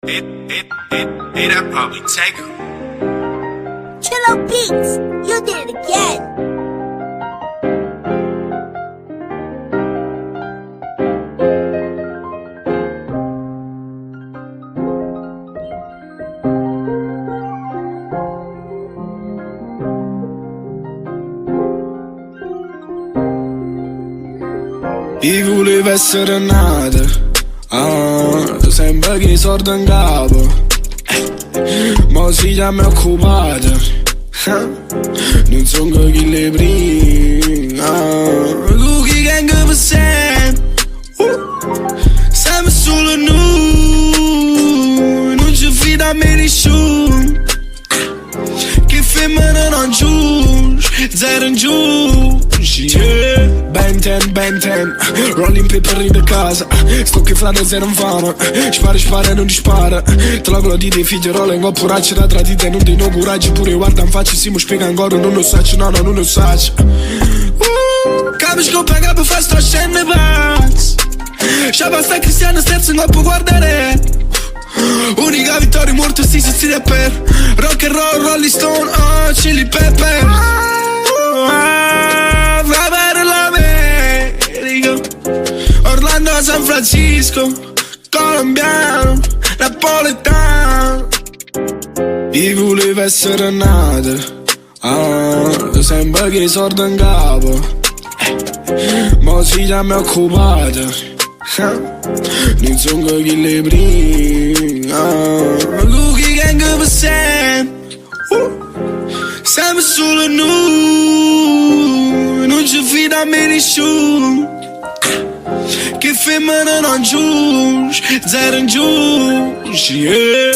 That probably take her. Chillo Beats, you did it again. Io volevo essere nata, sembra che sordo in capo, ma si chiama occupata, non sono chi le prima, tu chi gang per sempre, siamo solo noi, non ci fida a me nessuno, che femmina non giuge, zero in giù, yeah. Ben ten, rolling paper in casa, sto che frate zero infame, spara e non ti spara, te la quello di dei figlierole, in poraccia da tradite, non ti no coraggio, pure guarda in faccia, si mi spiega ancora, non lo saccio, no, non lo saccio. Capisci che paga per fare sta scena pazz, sciabasta cristiano sterzo non può guardare, unica vittoria morto sti se per rock and roll, Rolling Stone, Chili Pepper, va bene l'America, Orlando, San Francisco, colombiano, napoletano. Io volevo essere nata, sembra che sordo in capo, ma si chiama occupata, non sono chi le prima, tu chi gang per sempre, siamo solo noi, non ci fida a me nessuno, che femmina non giuge, zero in giù, yeah.